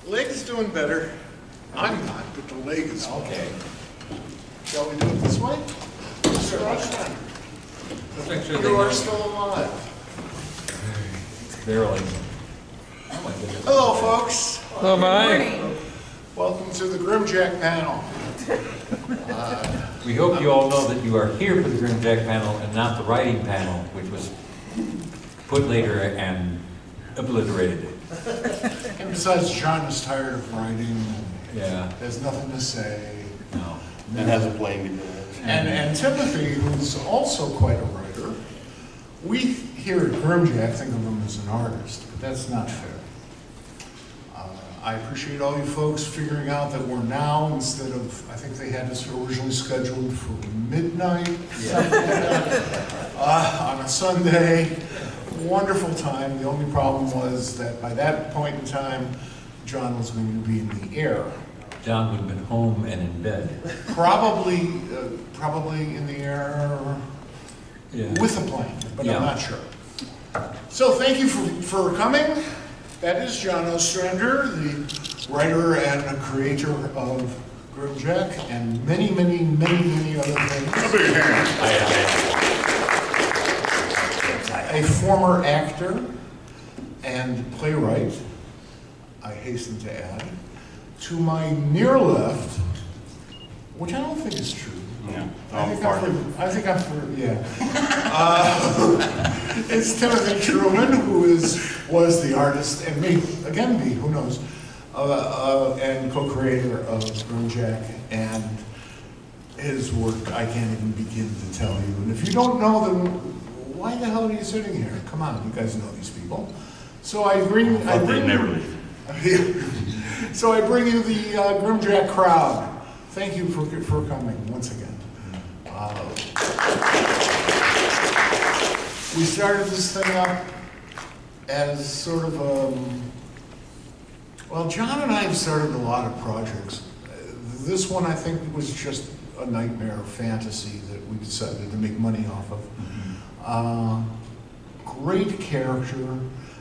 Leg is doing better. I'm not, but the leg is Okay. Shall we do it this way? Mr. Ostrander, Let's make sure you are still alive. Barely. Oh my goodness. Hello, folks. Hello, Mike. Welcome to the Grimjack panel. We hope you all know that you are here for the Grimjack panel and not the writing panel, which was put later and obliterated. And besides, John is tired of writing. Yeah. Has nothing to say. No. And has a plane to go. And Timothy, who's also quite a writer, we here at Grimjack think of him as an artist, but that's not fair. I appreciate all you folks figuring out that we're now, instead of, I think they had us originally scheduled for midnight on a Sunday. Wonderful time. The only problem was that by that point in time, John was going to be in the air. John would have been home and in bed. Probably in the air with a plane, but I'm not sure. So thank you for coming. That is John Ostrander, the writer and creator of Grimjack and many, many, many, many other things. A former actor and playwright, I hasten to add. To my near left, which I don't think is true. Yeah. I think I'm for, yeah. It's Timothy Truman, who was the artist, and may again be, who knows, and co-creator of Grimjack, and his work I can't even begin to tell you. And if you don't know them, why the hell are you sitting here? Come on, you guys know these people. So I bring So I bring you the Grimjack crowd. Thank you for coming once again. We started this thing up as sort of well, John and I have started a lot of projects. This one I think was just a nightmare fantasy that we decided to make money off of. Great character.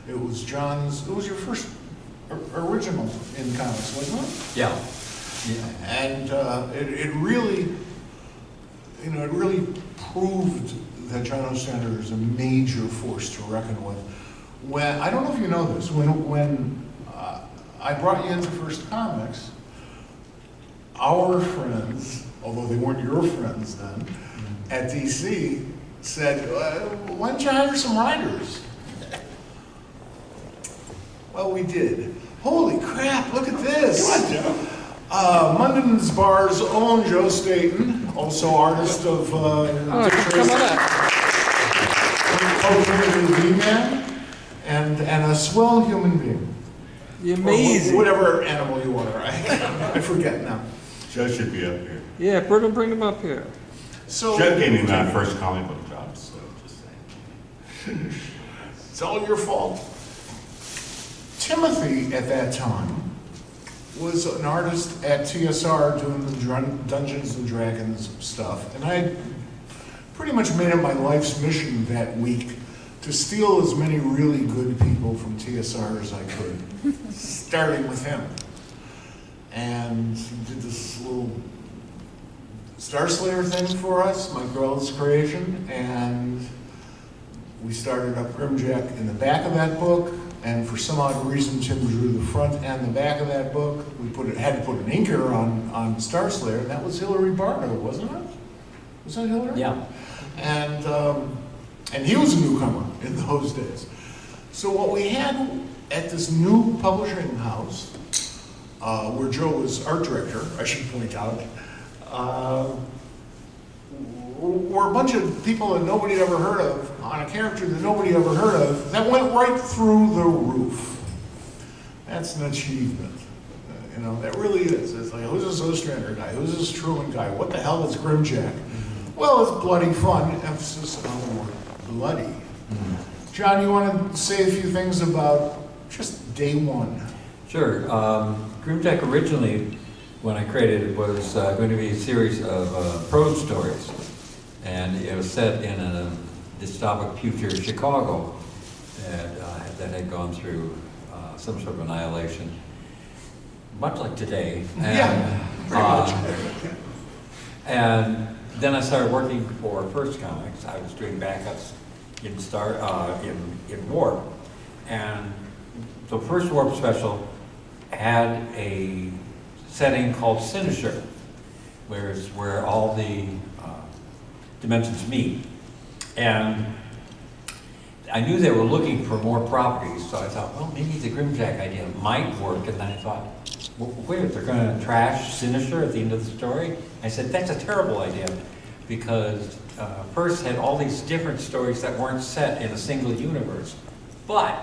It was your first original in comics, wasn't it? Yeah. And it really proved that John Ostrander is a major force to reckon with. When I don't know if you know this, when I brought you into First Comics, our friends, although they weren't your friends then, at DC said, "Why don't you hire some writers?" Well, we did. Holy crap! Look at this. Come on, Joe. Munden's Bar's own Joe Staten, also artist of Come on up. V-Man, and a swell human being. You're amazing. Or whatever animal you are, I forget now. Joe should be up here. Yeah, bring him up here. So Joe gave me my first comic book job, so just saying. it's all your fault. Timothy, at that time, was an artist at TSR doing the Dungeons and Dragons stuff, and I pretty much made it my life's mission that week to steal as many really good people from TSR as I could, starting with him. And he did this little Starslayer thing for us, Mike Grell's creation, and we started up Grimjack in the back of that book. And for some odd reason, Tim drew the front and the back of that book. We had to put an inker on Starslayer, and that was Hillary Barno, wasn't it? Was that Hillary? Yeah. And he was a newcomer in those days. So what we had at this new publishing house, where Joe was art director, I should point out, were a bunch of people that nobody ever heard of, on a character that nobody ever heard of, that went right through the roof. That's an achievement. That really is. It's like, who's this Ostrander guy? Who's this Truman guy? What the hell is Grimjack? Well, it's bloody fun. Emphasis on the word bloody. John, you want to say a few things about just day one? Sure. Grimjack originally, when I created it, was going to be a series of prose stories. And it was set in a dystopic future Chicago that had gone through some sort of annihilation. much like today. And, Yeah, pretty much. And then I started working for First Comics. I was doing backups in Warp. And the first Warp special had a setting called Sinister, where all the dimensions meet. And I knew they were looking for more properties, so I thought, well, maybe the Grimjack idea might work. And then I thought, well, wait, they're going to trash Sinister at the end of the story? I said, that's a terrible idea, because First had all these different stories that weren't set in a single universe. But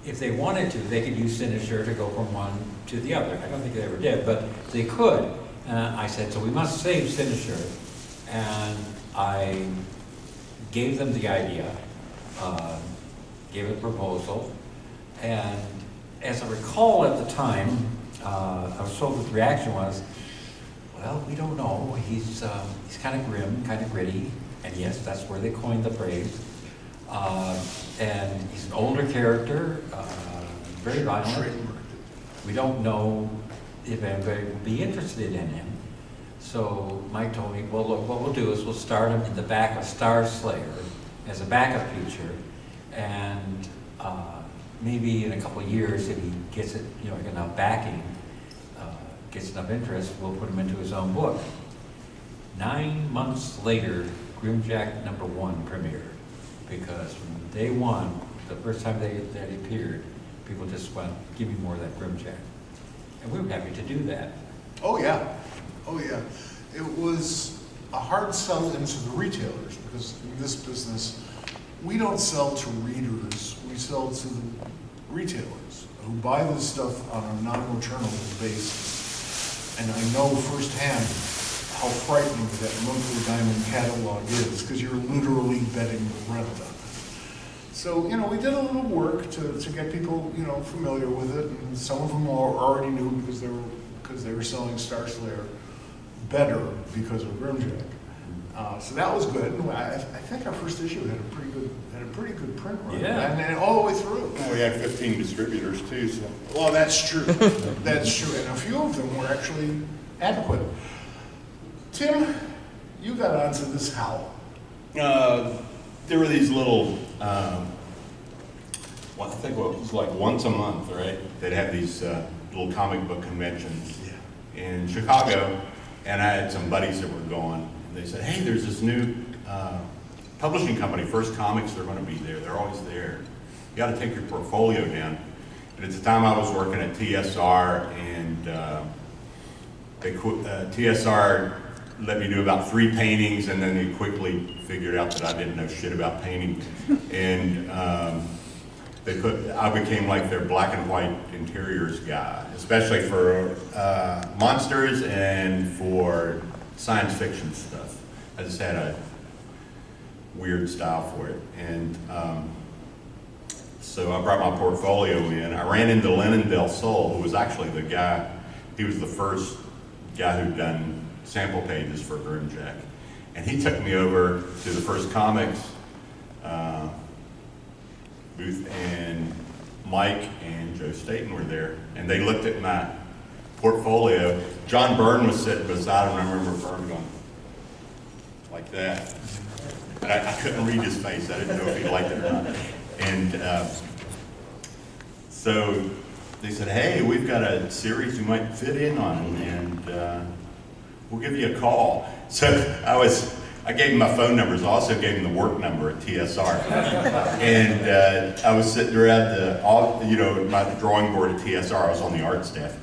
if they wanted to, they could use Sinister to go from one to the other. I don't think they ever did, but they could. And I said, so we must save Sinister. And I gave them the idea, gave a proposal, and as I recall at the time, I was told that the reaction was, well, we don't know. He's kind of grim, kind of gritty, and yes, that's where they coined the phrase. And he's an older character, very violent. We don't know if anybody will be interested in him. So Mike told me, well, look, what we'll do is we'll start him in the back of Starslayer as a backup feature, and maybe in a couple of years, if he gets it, enough backing, gets enough interest, we'll put him into his own book. 9 months later, Grimjack #1 premiered, because from day one, the first time that he appeared, people just went, give me more of that Grimjack. And we were happy to do that. Oh, yeah. Oh, yeah. It was a hard sell into the retailers, because in this business, we don't sell to readers, we sell to the retailers who buy this stuff on a non-returnable basis. And I know firsthand how frightening that monthly diamond catalog is, because you're literally betting the rent on it. So, we did a little work to get people, familiar with it, and some of them already knew because they were selling Starslayer better because of Grimjack. So that was good. And I think our first issue had a pretty good print run. Yeah. And all the way through. Well, we had 15 distributors too, so. Well, that's true. That's true. And a few of them were actually adequate. Tim, you got onto this how? There were these little, I think it was like once a month, right? They'd have these little comic book conventions in Chicago, and I had some buddies that were going. And they said, hey, there's this new publishing company, First Comics, they're going to be there. They're always there. You got to take your portfolio down. And at the time I was working at TSR, and TSR let me do about 3 paintings, and then they quickly figured out that I didn't know shit about painting. And I became like their black and white interiors guy, especially for monsters and for science fiction stuff. I just had a weird style for it. And so I brought my portfolio in. I ran into Lennon Del Sol, who was actually the guy, he was the first guy who'd done sample pages for Grimjack. And he took me over to the First Comics booth, and Mike and Joe Staten were there. And they looked at my portfolio. John Byrne was sitting beside him, and I remember Byrne going like that. And I couldn't read his face. I didn't know if he liked it or not. And so they said, hey, we've got a series you might fit in on, and we'll give you a call. So I gave him my phone numbers. I also gave him the work number at TSR. And I was sitting around my drawing board at TSR. I was on the art staff.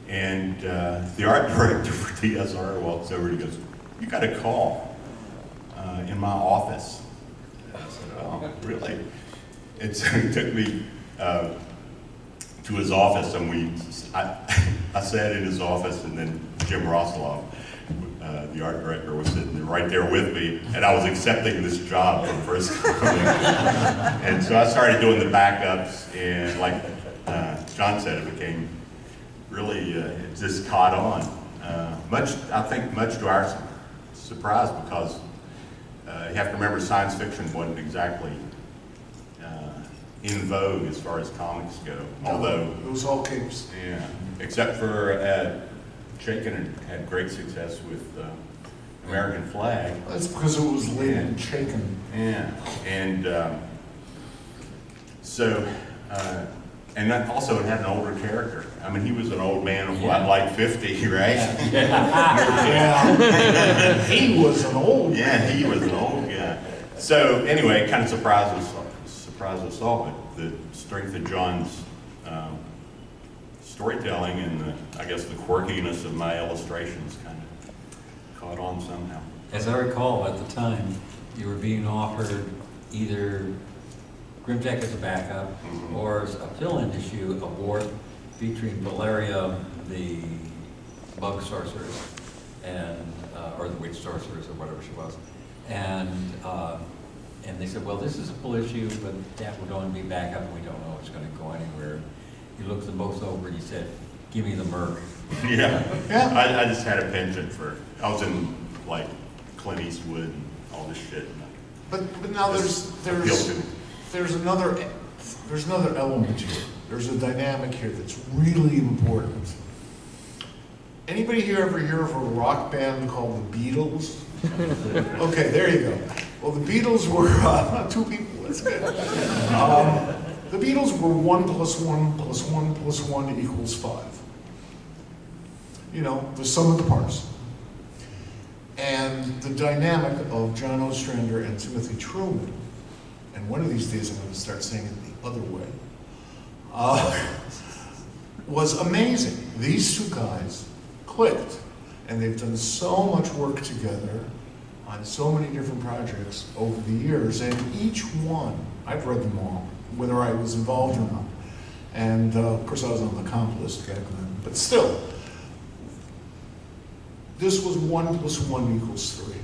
And the art director for TSR walks over and he goes, you got a call in my office. I said, oh, really? And so he took me to his office, and I sat in his office, and then Jim Rosloff, the art director, was sitting right there with me, and I was accepting this job from First Comics. And so I started doing the backups, and like John said, it became really, it just caught on. I think much to our surprise, because you have to remember science fiction wasn't exactly in vogue as far as comics go. Although, It was all capes. yeah, except for Chaikin had great success with American Flag. That's because it was labeled Shaken. Yeah, and so, and that also it had an older character. I mean, he was an old man of what, like 50, right? Yeah. He was an old Yeah, he was an old guy. So anyway, it kind of surprised us all, but the strength of John's storytelling and I guess the quirkiness of my illustrations kind of caught on somehow. As I recall, at the time, you were being offered either Grimjack as a backup or a fill-in issue of War featuring Valeria, the bug sorceress, and or the witch sorceress or whatever she was, and they said, well, this is a full issue, but that would only be backup, and we don't know it's going to go anywhere. He looked them both over and he said, give me the Merc. Yeah, Yeah. I just had a penchant for, I was in like Clint Eastwood and all this shit. But now there's another element here. There's a dynamic here that's really important. Anybody here ever hear of a rock band called the Beatles? Okay, there you go. Well, the Beatles were two people. That's good. The Beatles were 1 + 1 + 1 + 1 = 5. You know, the sum of the parts. And the dynamic of John Ostrander and Timothy Truman, and one of these days I'm going to start saying it the other way, was amazing. These two guys clicked, and they've done so much work together on so many different projects over the years, and each one, I've read them all, whether I was involved or not. And of course I was on the comp list back then, but still, this was 1 + 1 = 3.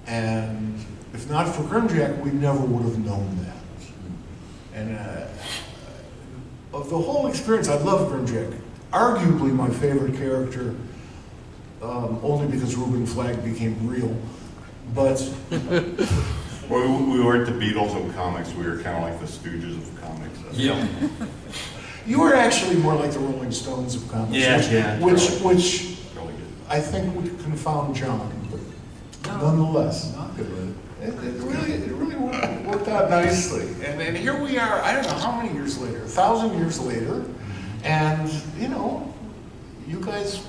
And if not for Grimjack, we never would have known that. And of the whole experience, I love Grimjack. Arguably my favorite character, only because Reuben Flagg became real. But Well, we weren't the Beatles of comics, we were kind of like the Stooges of comics. Yeah. you were actually more like the Rolling Stones of comics, which Really good. I think would confound John, but nonetheless. Not good. It really worked out nicely. And here we are, I don't know how many years later, 1,000 years later, and you know, you guys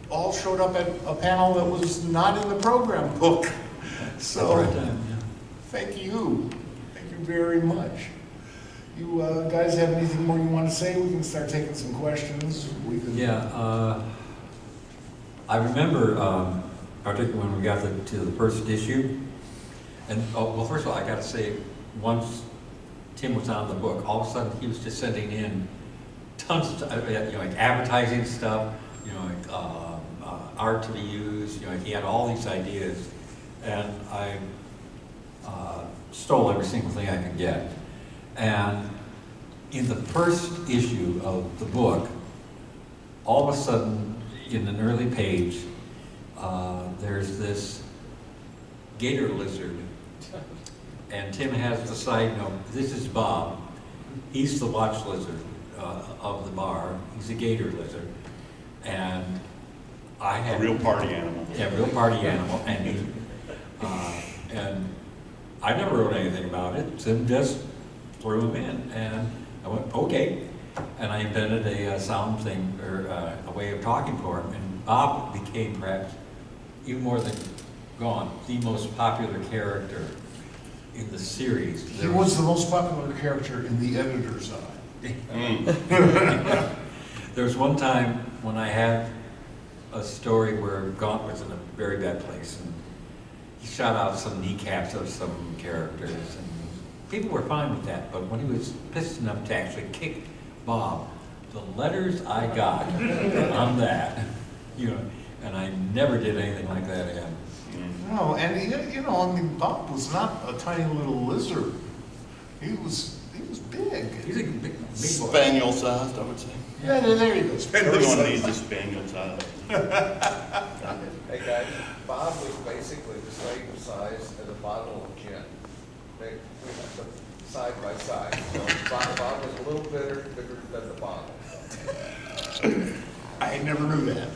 all showed up at a panel that was not in the program book. So, Right time, yeah. thank you. Thank you very much. You guys have anything more you want to say? We can start taking some questions. We can... Yeah, I remember, particularly when we got to the first issue, and well, first of all, I got to say, once Tim was on the book, all of a sudden he was just sending in tons of stuff, you know, like advertising stuff, you know, like art to be used, you know, he had all these ideas, and I stole every single thing I could get. And in the first issue of the book, all of a sudden, in an early page, there's this gator lizard, and Tim has the side note, this is Bob, he's the watch lizard of the bar, he's a gator lizard, and I had... A real party animal. Yeah, real party animal, and he, and I never wrote anything about it, Tim just threw him in, and I went, okay, and I invented a sound thing, or a way of talking for him, and Bob became perhaps, even more than Gone, the most popular character in the series. He was the most popular character in the editor's eye. There was one time when I had a story where Gaunt was in a very bad place, and he shot out some kneecaps of some characters, and people were fine with that, but when he was pissed enough to actually kick Bob, the letters I got on that, you know, and I never did anything like that again. No, and you know, I mean, Bob was not a tiny little lizard. He was big. He's a big boy. Spaniel sized, I would say. Yeah, there you go. Everyone needs a spaniel size. Hey guys, Bob was basically the same size as a bottle of gin. The side by side. So Bob was a little bigger than the bottle. I never knew that.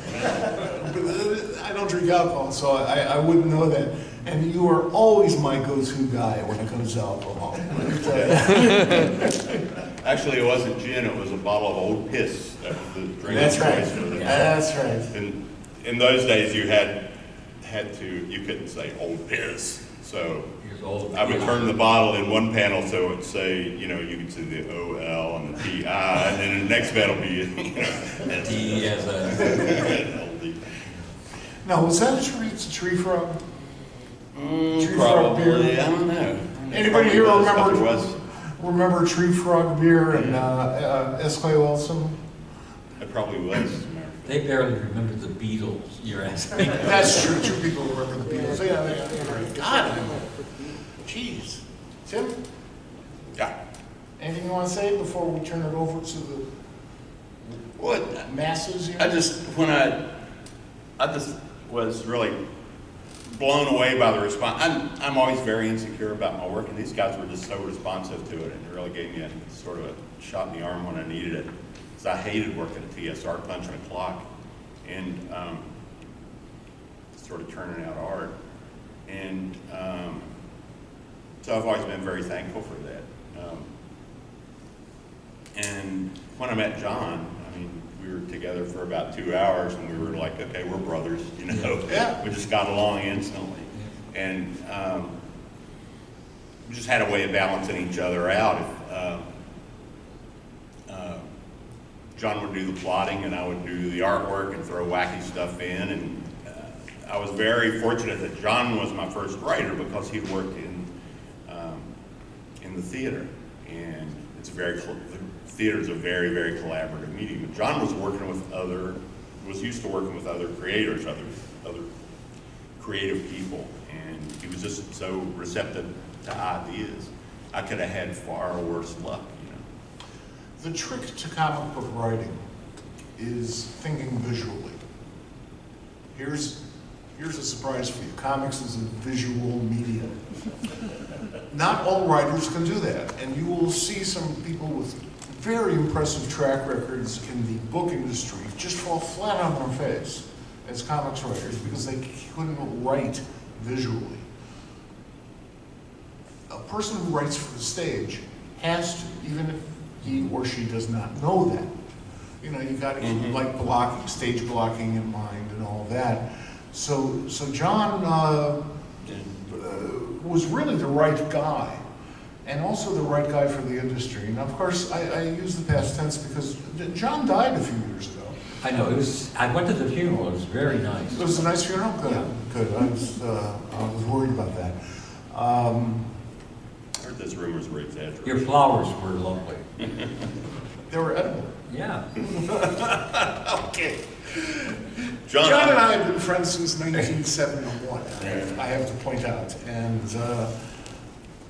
I don't drink alcohol, so I wouldn't know that. And you are always my go-to guy when it comes to alcohol. Let me tell you. Actually, it wasn't gin, it was a bottle of old piss. That was the drink That's of right. choice for the That's right. And in those days, you couldn't say old piss. So Here's all the I would turn the bottle in one panel so it would say, you could see the O-L and the T-I, and then the next panel be, D as a, LD. Now, was that a tree? It's a tree frog? Tree frog Probably, beer? I don't know. Anybody here Probably was. remember Tree Frog beer and S. Clay Wilson? It probably was. they barely remember the Beatles, you're asking. That's true. Two people remember the Beatles. Yeah. God. Jeez. Tim, Yeah. anything you want to say before we turn it over to the What? masses here? I just was really blown away by the response. I'm always very insecure about my work, and these guys were just so responsive to it, and it really gave me a sort of a shot in the arm when I needed it. Because I hated working at TSR, punching a clock, and sort of turning out art. And so I've always been very thankful for that. And when I met John, I mean, we were together for about 2 hours, and we were like, okay, we're brothers, Yeah. We just got along instantly. And we just had a way of balancing each other out. If John would do the plotting, and I would do the artwork and throw wacky stuff in. And I was very fortunate that John was my first writer because he'd worked in the theater. And it's theater's a very, very collaborative medium. But John was used to working with other creators, other creative people, and he was just so receptive to ideas. I could have had far worse luck, The trick to comic book writing is thinking visually. Here's a surprise for you. Comics is a visual medium. Not all writers can do that, and you will see some people with very impressive track records in the book industry just fall flat on their face as comics writers because they couldn't write visually. A person who writes for the stage has to, even if he or she does not know that. You got to keep like blocking, stage blocking in mind and all that. So John was really the right guy, and also the right guy for the industry. And of course, I use the past tense because John died a few years ago. I know, I went to the funeral, it was very nice. It was a nice funeral? Good, Yeah. good. I was worried about that. I heard those rumors were exaggerated. Your flowers were lovely. They were edible. Yeah. Okay. John John and I have been friends since 1971, I have to point out. And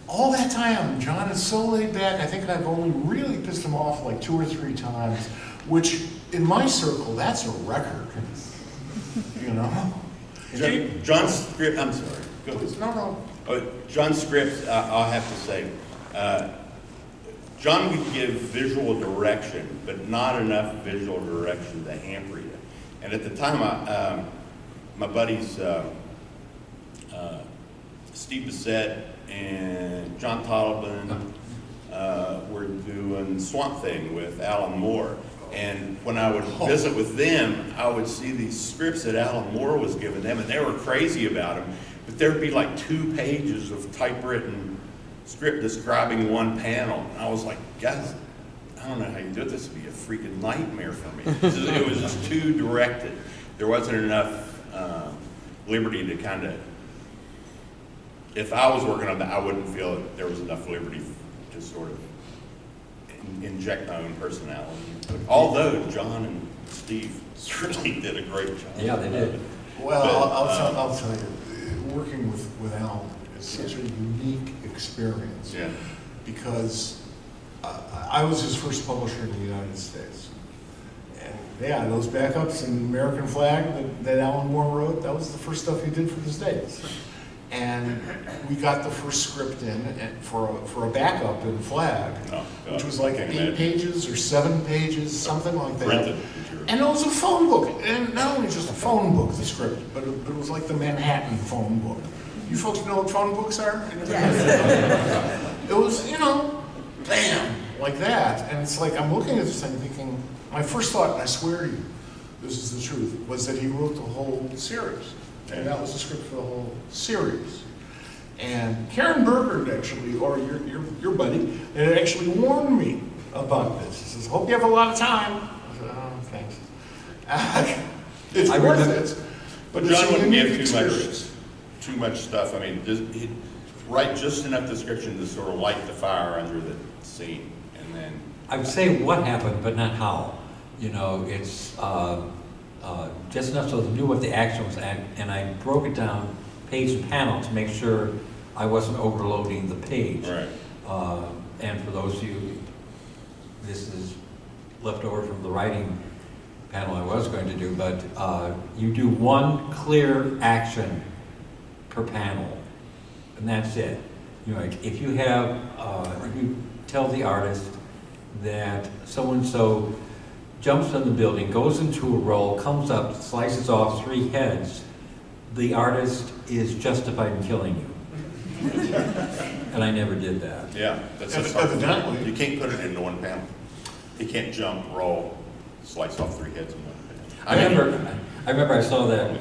all that time, John is so laid back, I think I've only really pissed him off like 2 or 3 times, which in my circle, that's a record. John's script, I'm sorry. Go ahead. No. John's script, I'll have to say, John could give visual direction, but not enough visual direction to hamper you. And at the time, my buddies, Steve Bissett and John Totleben were doing Swamp Thing with Alan Moore. And when I would visit with them, I would see these scripts that Alan Moore was giving them, and they were crazy about them. But there'd be like 2 pages of typewritten script describing one panel. And I was like, guys, I don't know how you do it. This would be a freaking nightmare for me. It was just too directed. There wasn't enough liberty to kind of, if I was working on that, I wouldn't feel that there was enough liberty to sort of inject my own personality. But although John and Steve certainly did a great job. Yeah, they did. Well, I'll tell you, working with Alan is such a unique experience. Yeah. Because I was his first publisher in the United States. And yeah, those backups and American Flag that Alan Moore wrote, that was the first stuff he did for the States. And we got the first script in for a backup in Flag, Oh, God. which was like Can't 8 imagine. pages or 7 pages, something like that. Printed material. And it was a phone book, and not only just a phone book, the script, but it was like the Manhattan phone book. You folks know what phone books are? It was, you know, bam, like that. And it's like, I'm looking at this thing thinking, my first thought, and I swear to you, this is the truth, was that he wrote the whole series. And that was the script for the whole series. And Karen Berger actually, or your buddy, had actually warned me about this. He says, hope you have a lot of time. I said, oh, thanks. It's I worth remember- it. But it's John a wouldn't unique give experience. too much stuff. I mean, he'd write just enough description to sort of light the fire under the scene, and then. I would say what happened, but not how. You know, it's just enough so they knew what the action was, and I broke it down page and panel to make sure I wasn't overloading the page. Right. And for those of you, this is left over from the writing panel I was going to do, but you do one clear action per panel, and that's it. You know, like if you have, you tell the artist that so-and-so jumps on the building, goes into a roll, comes up, slices off 3 heads, the artist is justified in killing you. And I never did that. Yeah, that's Evidently. You can't put it into one panel. You can't jump, roll, slice off 3 heads in one panel. I remember I saw that,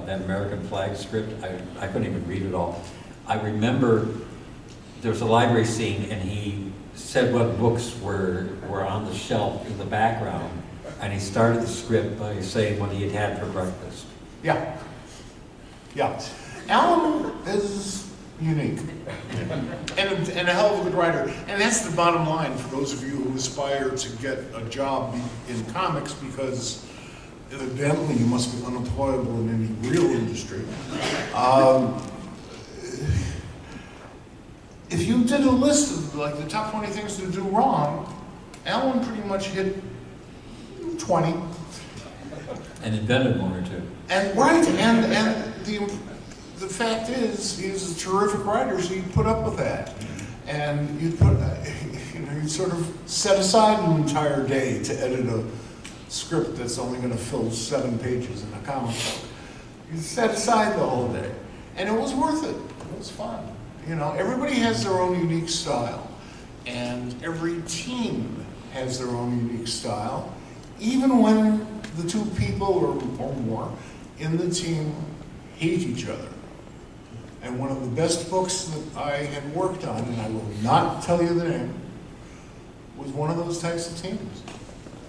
that American Flag script. I couldn't even read it all. I remember there was a library scene and he said what books were on the shelf in the background. And he started the script by saying what he had had for breakfast. Yeah. Yeah. Alan is unique and a hell of a good writer. And that's the bottom line for those of you who aspire to get a job in comics, because evidently you must be unemployable in any real industry. If you did a list of like the top 20 things to do wrong, Alan pretty much hit 20. And invented one or two. And right, and the fact is, he's a terrific writer, so you put up with that, and you put, you know, you sort of set aside an entire day to edit a script that's only going to fill 7 pages in a comic book. You set aside the whole day, and it was worth it. It was fun. You know, everybody has their own unique style, and every team has their own unique style, even when the 2 people or more in the team hate each other. And one of the best books that I had worked on, and I will not tell you the name, was one of those types of teams.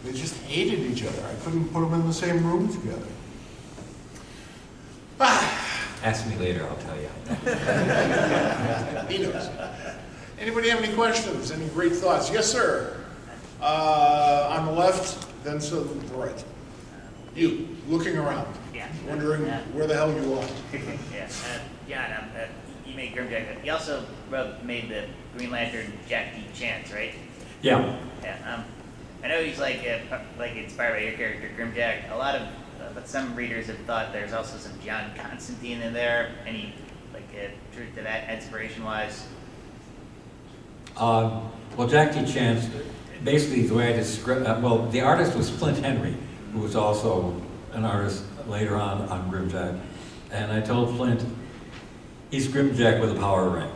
They just hated each other. I couldn't put them in the same room together. Ask me later, I'll tell you. He knows. Anybody have any questions? Any great thoughts? Yes, sir. On the left, then to the right. You, looking around, wondering where the hell you are. Yeah, John, you made Grimjack. You also made the Green Lantern Jack D. Chance, right? Yeah. Yeah. I know he's like inspired by your character Grimjack. A lot of, but some readers have thought there's also some John Constantine in there. Any truth to that, inspiration-wise? Well, Jack D. Chance, basically the way I describe, well, the artist was Flint Henry, who was also an artist later on Grimjack. And I told Flint, he's Grimjack with a power ring.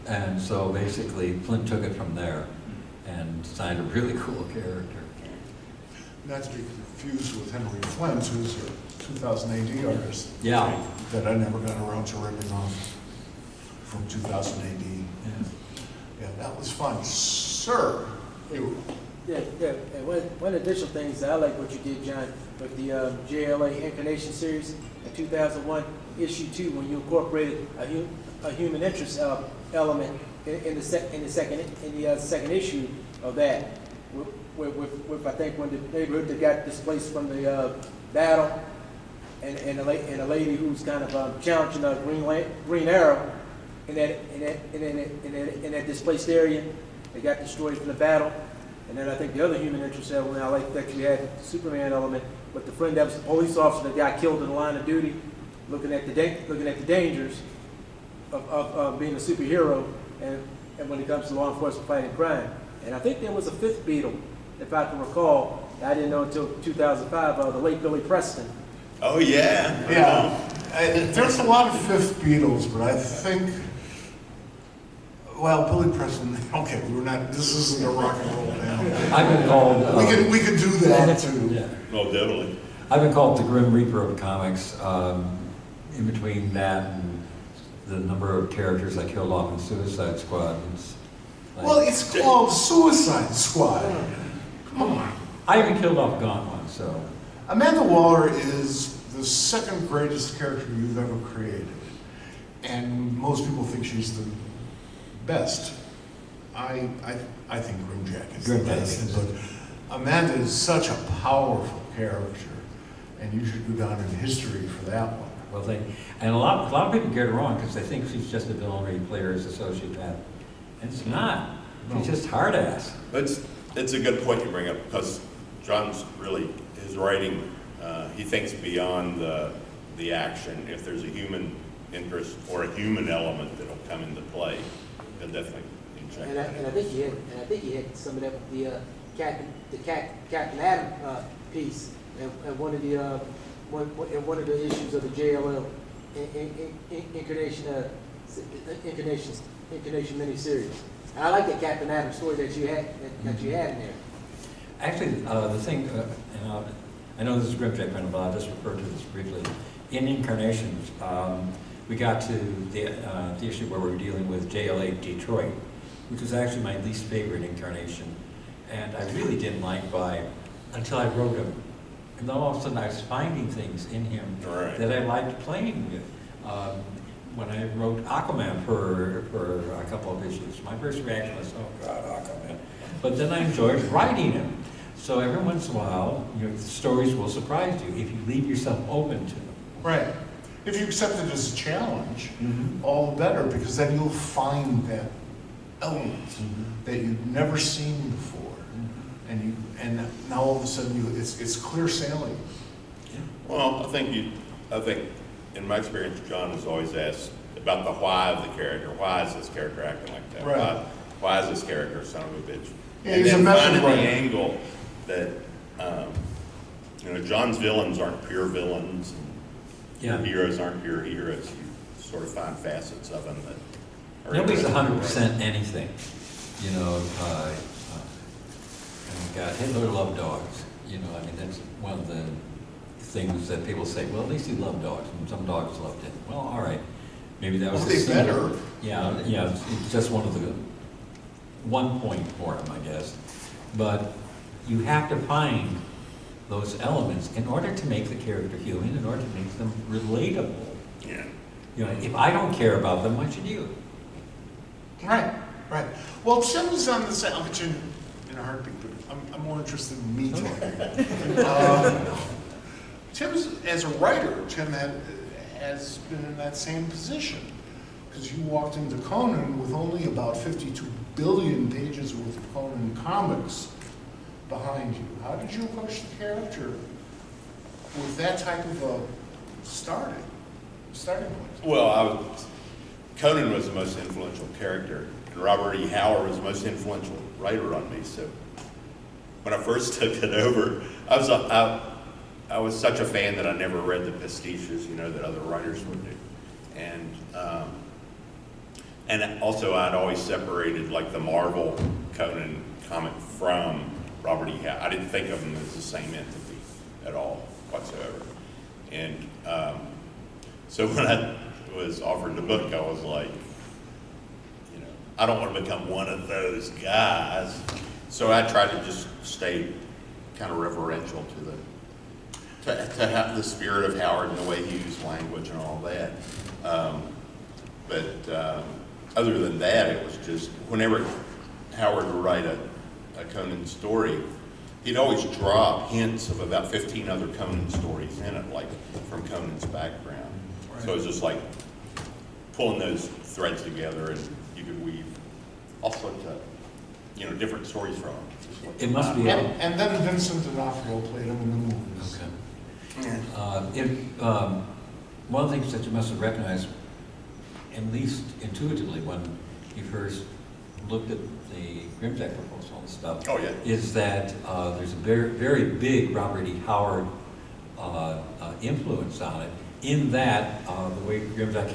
And so basically Flint took it from there and designed a really cool character. Not to be confused with Henry Flint, who's a 2000 AD artist. Yeah. That I never got around to ripping off from 2000 AD. Yeah. Yeah, that was fun. Sir, you. Yeah. And one additional things I like what you did, John, with the JLA Incarnation series in 2001, issue 2, when you incorporated a human interest element in the second issue of that. With I think when the neighborhood that got displaced from the battle, and a lady who's kind of challenging Green Arrow in that displaced area, they got destroyed from the battle. And then I think the other human interest element, I like that you had the Superman element with the friend that was a police officer that got killed in the line of duty, looking at the dangers, of being a superhero, and when it comes to law enforcement fighting crime. And I think there was a fifth Beatle, if I can recall. I didn't know until 2005. The late Billy Preston. Oh, yeah. Yeah, there's a lot of fifth Beatles, but I think, well, Billy Preston, okay, this isn't a rock and roll band. I've been called. We could do that too. Yeah. Oh, definitely. I've been called the Grim Reaper of comics. In between that and the number of characters I killed off in Suicide Squad. Well, it's called Suicide Squad. Come on. I even killed off Gaunt one, so. Amanda Waller is the second greatest character you've ever created. And most people think she's the best. I think Grimjack is the best. But Amanda is such a powerful character, and you should go down in history for that one. Well, and a lot of people get it wrong because they think she's just a villain or you play her as a sociopath. And it's not. She's just hard ass. It's a good point you bring up, because John's really, his writing, he thinks beyond the action. If there's a human interest or a human element that'll come into play, he'll definitely inject that. And I think he had some of that with the Captain Adam piece, and one of the issues of the JLL Incarnation miniseries. And I like that Captain Adam story that you had in there. Actually, the thing, I know this is Grimjack, but I'll just refer to this briefly. In Incarnations, we got to the issue where we were dealing with JLA Detroit, which was actually my least favorite incarnation. And I really didn't like Vibe until I wrote him. And then all of a sudden I was finding things in him that I liked playing with. When I wrote Aquaman for a couple of issues, my first reaction was, oh God, Aquaman. But then I enjoyed writing him. So every once in a while, the stories will surprise you if you leave yourself open to them. Right. If you accept it as a challenge, all the better, because then you'll find that element that you've never seen before. And now all of a sudden it's clear sailing. Well, I think in my experience, John has always asked about the why of the character. Why is this character acting like that? Right. Why is this character a son of a bitch? Yeah, and he's then a method finding the writer. angle that John's villains aren't pure villains. And Your heroes aren't pure heroes. You sort of find facets of them that are Nobody's interesting. 100% anything. God, Hitler loved dogs. That's one of the things that people say, well, at least he loved dogs, and some dogs loved him. Well, all right. Maybe that was Well, they better. Yeah, it's just one point for him, I guess. But you have to find those elements in order to make the character human, in order to make them relatable. Yeah. If I don't care about them, why should you? Right. Well, Tim's on the side. I'll get you in a heartbeat, but I'm more interested in me talking. Tim's, as a writer, Tim has been in that same position, because you walked into Conan with only about 52 billion pages worth of Conan comics behind you. How did you approach the character with that type of a starting point? Well, Conan was the most influential character, and Robert E. Howard was the most influential writer on me. So when I first took it over, I was such a fan that I never read the pastiches, that other writers would do, and also I'd always separated like the Marvel Conan comic from Robert E. Howard. I didn't think of them as the same entity at all whatsoever, and so when I was offered the book, I was like, I don't want to become one of those guys. So I tried to just stay kind of reverential to have the spirit of Howard and the way he used language and all that. But other than that, it was just whenever Howard would write a Conan story, he'd always drop hints of about 15 other Conan stories in it, like from Conan's background. Right. So it was just like pulling those threads together, and you could weave all sorts of, different stories from them. It must be. And then Vincent D'Onofrio played him in the movies. Okay. One of the things that you must have recognized, at least intuitively, when he first looked at the Grimjack proposal and stuff, Oh, yeah. is that there's a very, very big Robert E. Howard influence on it, in that the way Grimjack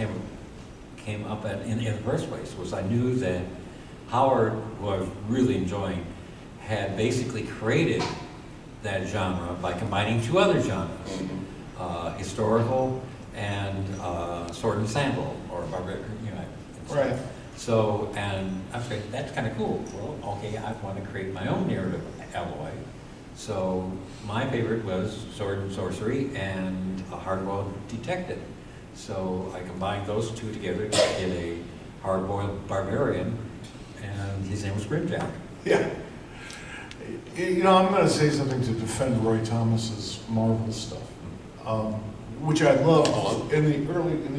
came up in the first place was I knew that Howard, who I was really enjoying, had basically created that genre by combining two other genres, historical and sword and sandal, or barbarian, Right. So, and I was like, that's kind of cool. Well, okay, I want to create my own narrative alloy. So my favorite was sword and sorcery and a hard-boiled detective. So I combined those two together to get a hard-boiled barbarian, and his name was Grimjack. Yeah. You know, I'm going to say something to defend Roy Thomas's Marvel stuff, which I loved in the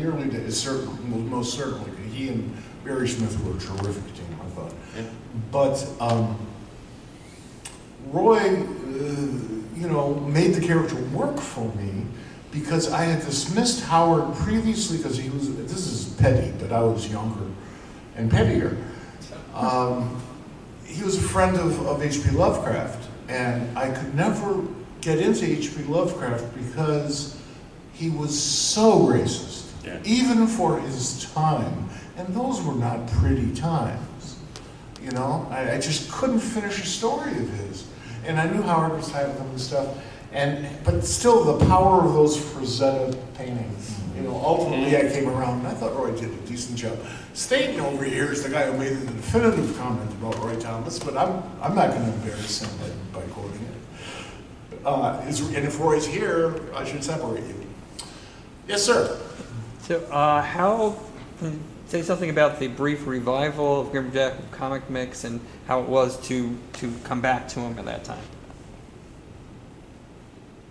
early days. Most certainly, he and Barry Smith were a terrific team, I thought. Yeah. But Roy, made the character work for me because I had dismissed Howard previously because he was. This is petty, but I was younger and pettier. He was a friend of H.P. Lovecraft, and I could never get into H.P. Lovecraft because he was so racist, even for his time, and those were not pretty times. You know, I just couldn't finish a story of his, and I knew Howard was tired of them and stuff, but still the power of those Frazetta paintings. You know, ultimately I came around and I thought Roy did a decent job. Staten over here is the guy who made the definitive comment about Roy Thomas, but I'm not going to embarrass him by quoting it. And if Roy's here, I should separate you. Yes, sir. So, say something about the brief revival of Grimjack comic mix and how it was to come back to him at that time.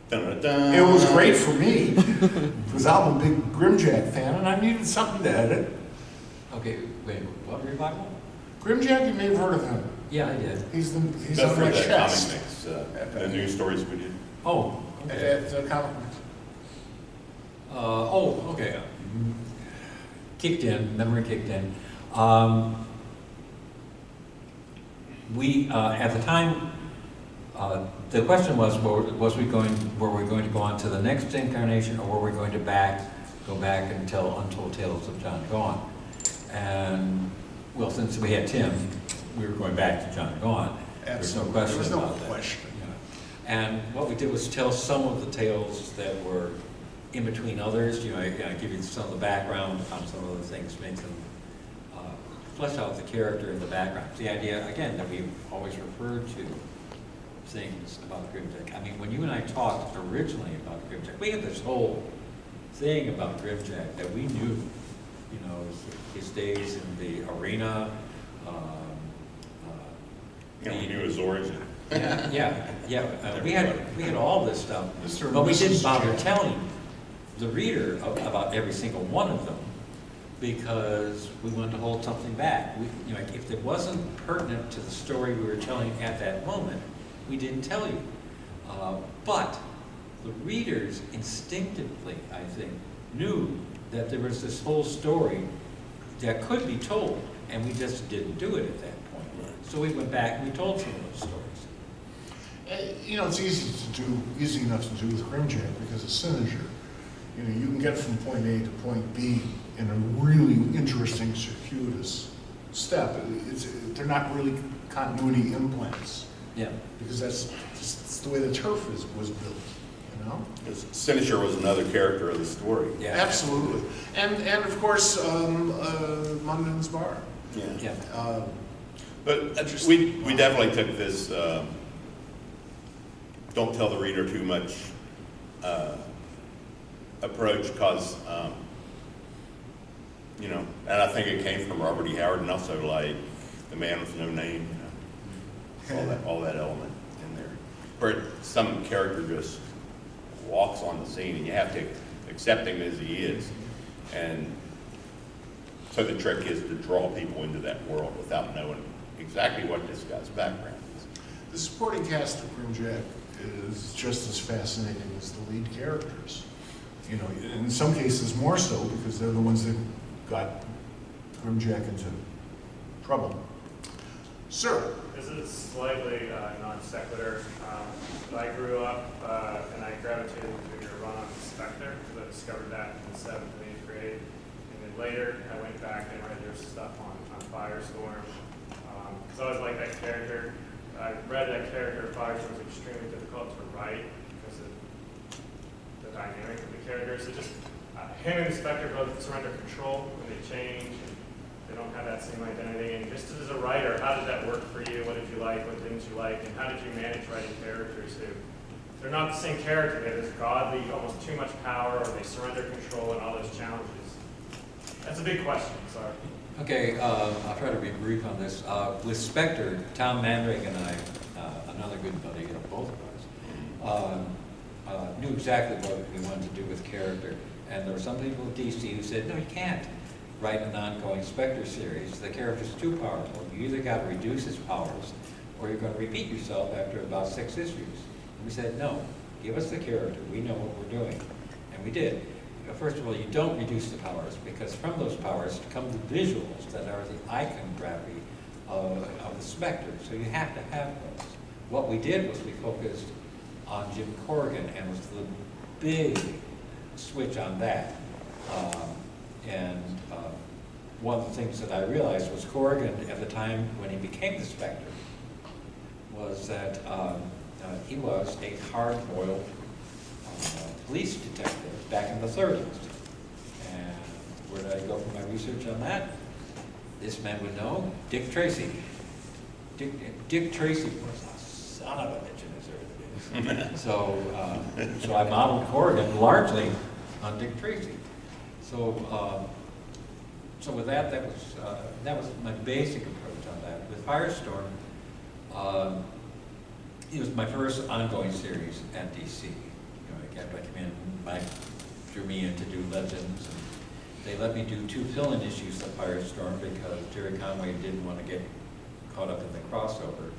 Dun-dun-dun. It was great for me because I'm a big Grimjack fan and I needed something to edit. Okay, wait, what revival? Grimjack, you may have heard of him. Yeah, I did. He's That's on for my the comic chest. mix, the news stories we did. Oh, okay. At the comic mix. Okay. Kicked in, memory kicked in. We, at the time, the question was, were we going to go on to the next incarnation, or were we going to go back and tell Untold Tales of John Gaunt? And, well, since we had Tim, we were going back to John Gaunt. There's no question about that. There was no question. Yeah. And what we did was tell some of the tales that were in between others. I give you some of the background on some of the things, make them flesh out the character in the background. The idea, again, that we've always referred to things about Grimjack. I mean, when you and I talked originally about Grimjack, we had this whole thing about Grimjack that we knew, his days in the arena. We knew his origin. We had all this stuff, but we didn't bother telling the reader about every single one of them because we wanted to hold something back. If it wasn't pertinent to the story we were telling at that moment, we didn't tell you. But the readers instinctively, I think, knew that there was this whole story that could be told, and we just didn't do it at that point. So we went back and we told some of those stories. It's easy enough to do with Grimjack because it's Cynosure. You can get from point A to point B in a really interesting, circuitous step. They're not really continuity implants. Yeah. Because that's the way the turf was built, Cynosure was another character of the story. Yeah. Absolutely. And of course, Munden's Bar. Yeah. But we definitely took this don't tell the reader too much approach because, and I think it came from Robert E. Howard and also like The Man with No Name, all that element in there. Where some character just walks on the scene and you have to accept him as he is. And so the trick is to draw people into that world without knowing exactly what this guy's background is. The supporting cast of Grimjack is just as fascinating as the lead characters. In some cases more so because they're the ones that got Grimjack into trouble. Sir? This is slightly non sequitur. I grew up and I gravitated to your run on Spectre because I discovered that in the 7th and 8th grade. And then later I went back and read your stuff on Firestorm. Because I always liked that character. I read that character, Firestorm, was extremely difficult to write because of the dynamic of the character. So just him and the Spectre both surrender control when they change. They don't have that same identity. And just as a writer, how did that work for you? What did you like? What didn't you like? And how did you manage writing characters who they're not the same character? They have this godly, almost too much power, or they surrender control and all those challenges. That's a big question. Sorry. Okay, I'll try to be brief on this. With Spectre, Tom Mandrake and I, another good buddy of both of us, knew exactly what we wanted to do with character. And there were some people at DC who said, no, you can't write an ongoing Spectre series. The character's too powerful. You either got to reduce his powers, or you're going to repeat yourself after about 6 issues. And we said, no, give us the character. We know what we're doing. And we did. First of all, you don't reduce the powers, because from those powers come the visuals that are the iconography of the Spectre. So you have to have those. What we did was we focused on Jim Corrigan, and was the big switch on that. One of the things that I realized was Corrigan, at the time when he became the Spectre, was that he was a hard-boiled police detective back in the 30s. And where did I go for my research on that? This man would know, Dick Tracy. Dick Tracy was a son of a bitch in his early days. So I modeled Corrigan largely on Dick Tracy. So with that was my basic approach on that. With Firestorm, it was my first ongoing series at DC. Again, Mike drew me in to do Legends, and they let me do 2 fill-in issues of Firestorm because Jerry Conway didn't want to get caught up in the crossover.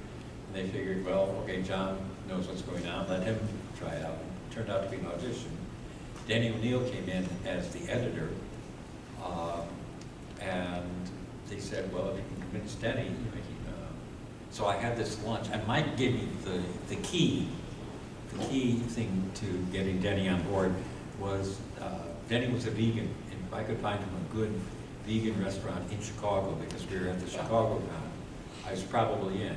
And they figured, well, okay, John knows what's going on, let him try it out. It turned out to be an audition. Denny O'Neil came in as the editor, and they said, well, if you can convince Denny, so I had this lunch, and Mike gave me the key thing to getting Denny on board was, Denny was a vegan, and if I could find him a good vegan restaurant in Chicago, because we were at the Chicago Con, I was probably in.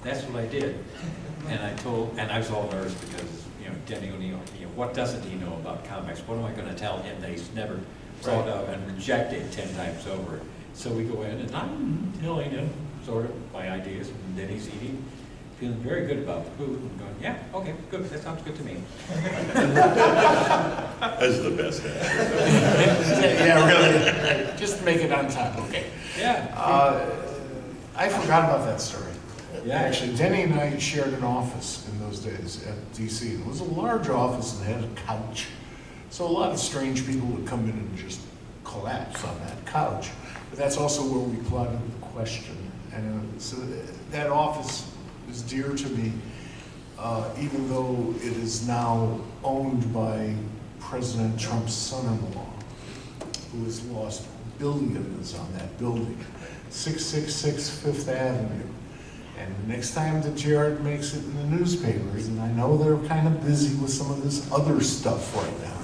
That's what I did. And I was all nervous because, Denny O'Neil, what doesn't he know about comics? What am I going to tell him that he's never thought of and rejected 10 times over? So we go in, and I'm telling him sort of my ideas, and then he's eating, feeling very good about the food, and going, yeah, okay, good, that sounds good to me. That's the best answer. Yeah, really. Just make it on time, okay. Yeah. I forgot about that story. Yeah. Actually, Denny and I shared an office in those days at DC. It was a large office and had a couch. So a lot of strange people would come in and just collapse on that couch. But that's also where we plotted the question. And so that office is dear to me, even though it is now owned by President Trump's son-in-law, who has lost billions on that building. 666 Fifth Avenue. And next time that Jared makes it in the newspapers, and I know they're kind of busy with some of this other stuff right now,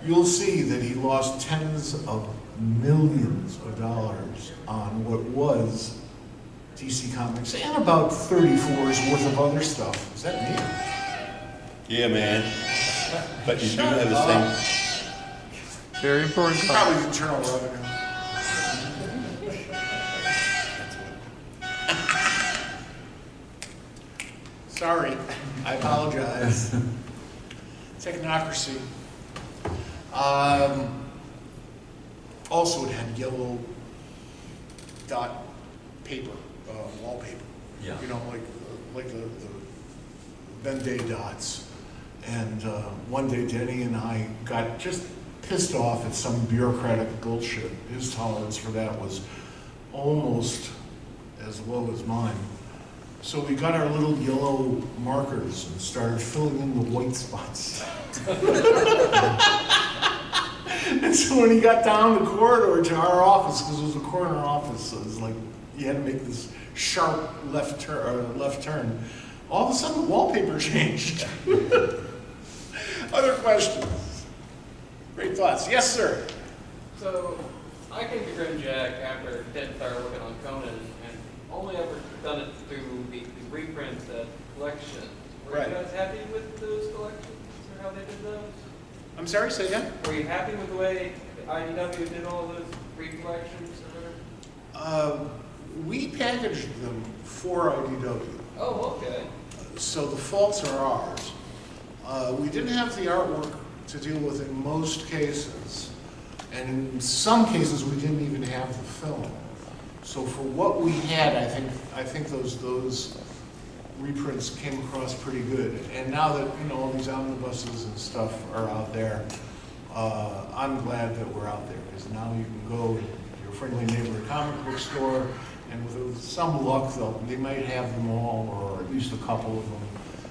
you'll see that he lost tens of millions of dollars on what was DC Comics and about 34's worth of other stuff. Is that me? Yeah, man. But you do have the same. Very important. Probably Internal Revenue. Sorry, I apologize. Technocracy. Also, it had yellow dot paper, wallpaper. Yeah. Like the Ben-Day dots. And one day, Denny and I got just pissed off at some bureaucratic bullshit. His tolerance for that was almost as low as mine. So we got our little yellow markers and started filling in the white spots. And so when he got down the corridor to our office, because it was a corner office, so it was like you had to make this sharp left turn. All of a sudden, the wallpaper changed. Other questions? Great thoughts. Yes, sir. So, I came to Grimjack after Ted started working on Conan, and only ever done it through the reprint collection. Were Right. you guys happy with those collections, or how they did those? I'm sorry, say again? Were you happy with the way IDW did all those recollections? We packaged them for IDW, Oh, okay. so the faults are ours. We didn't have the artwork to deal with in most cases, and in some cases we didn't even have the film. So for what we had, I think those reprints came across pretty good. And now that all these omnibuses and stuff are out there, I'm glad that we're out there, because now you can go to your friendly neighborhood comic book store, and with some luck they might have them all, or at least a couple of them.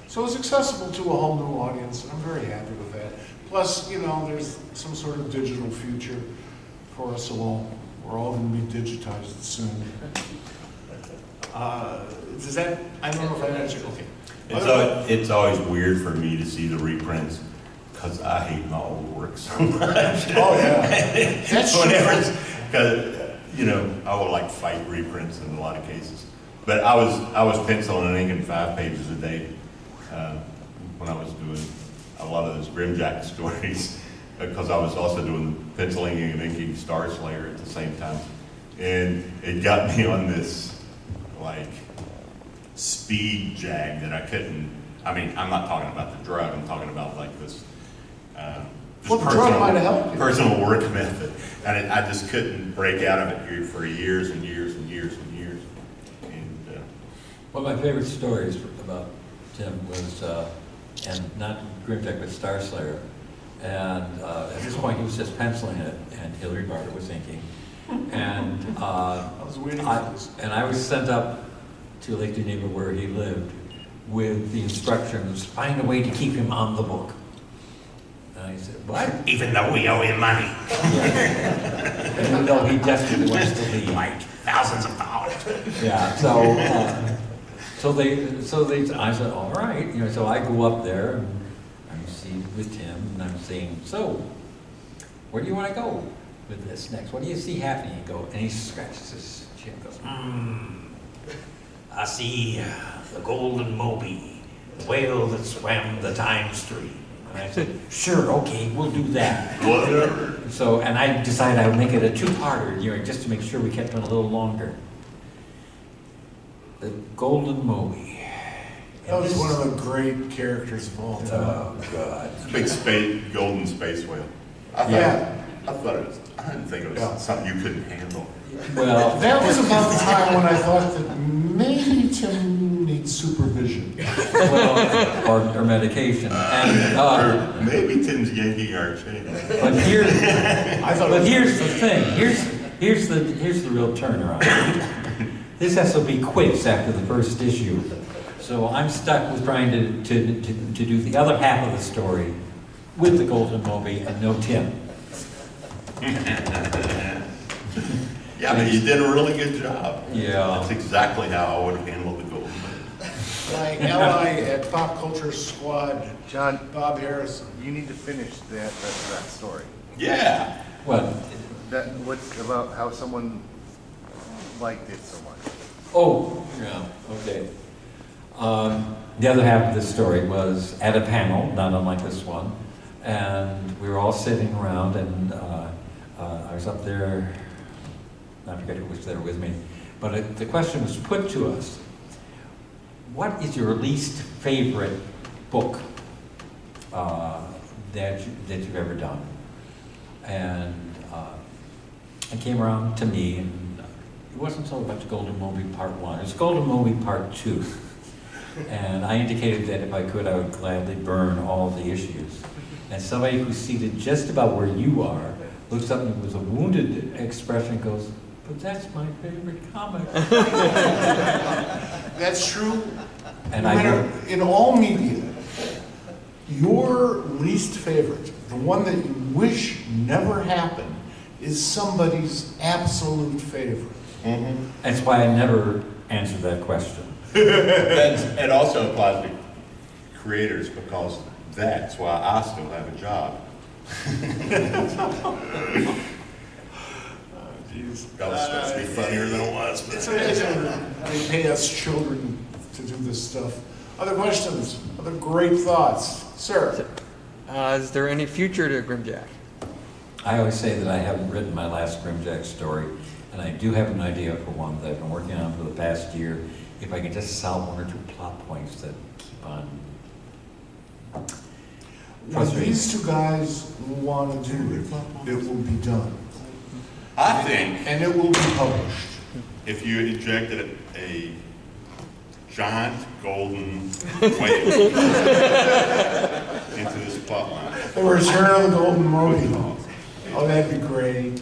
So it's accessible to a whole new audience, and I'm very happy with that. Plus, there's some sort of digital future for us all. We're all going to be digitized soon. Does that, I don't know if I answered, okay. It's always weird for me to see the reprints, because I hate my old work so much. Oh, yeah. That's Whenever, because, I will like fight reprints in a lot of cases. But I was penciling and inking 5 pages a day when I was doing a lot of those Grimjack stories, because I was also doing penciling and inking Starslayer at the same time. And it got me on this, like, speed jag that I couldn't, I'm not talking about the drug, I'm talking about like this, Well, the drug might have helped you. personal work method. And I just couldn't break out of it here for years and years and years and years. And One of my favorite stories about Tim was, and not Grimjack, but Starslayer. And at this point, he was just penciling it, and Hillary Barber was inking. And I was waiting for this. And I was sent up to Lake Geneva, where he lived, with the instructions, find a way to keep him on the book. And I said, what? even though we owe him money, Yeah. Even though he desperately wants to leave. like thousands of dollars. Yeah, so I said, all right, so I go up there, and I'm seated with Tim, and I'm saying, so, where do you want to go with this next? What do you see happening? And he scratches his chin, and goes, I see the golden Moby, the whale that swam the time stream. And I said, sure, okay, we'll do that. Whatever. So, and I decided I would make it a 2-parter, just to make sure we kept it a little longer. The golden Moby. That was one of the great characters of all time. Oh, God. Big golden space whale. I didn't think it was something you couldn't handle. Well, That was about the time when I thought that maybe Tim needs supervision. or medication. And, Or maybe Tim's yanking our chain. but here's the thing. Here's the real turnaround. This has to be quits after the first issue. So I'm stuck with trying to do the other half of the story with the Golden Moby and no Tim. Yeah, but you did a really good job. Yeah. That's exactly how I would have handled the golden moon. My ally at Pop Culture Squad, John, Bob Harrison. you need to finish that story. Yeah. What? What's about how someone liked it so much? Oh, yeah, okay. The other half of the story was at a panel, not unlike this one, and we were all sitting around, and I was up there, I forget who was there with me, but the question was put to us, what is your least favorite book that you've ever done? And it came around to me, and it wasn't so much Golden Moby Part 1, it was Golden Moby Part 2. And I indicated that if I could, I would gladly burn all the issues. And somebody who's seated just about where you are looks up at me with a wounded expression and goes, but that's my favorite comic. That's true. And No matter, in all media, your least favorite, the one that you wish never happened is somebody's absolute favorite. Mm-hmm. That's why I never answered that question. It also applies to creators because that's why I still have a job. Jeez. That was supposed to be funnier than it was. But It's amazing that they pay us children to do this stuff. Other questions? Other great thoughts? Sir? Is there any future to Grimjack? I always say that I haven't written my last Grimjack story, and I do have an idea for one that I've been working on for the past year. If I can just solve one or two plot points that keep on When these two guys want to do it, it will be done. I think And it will be published. if you injected a giant golden whale into this plot line. The Return of the Golden Mobile. Oh, that'd be great.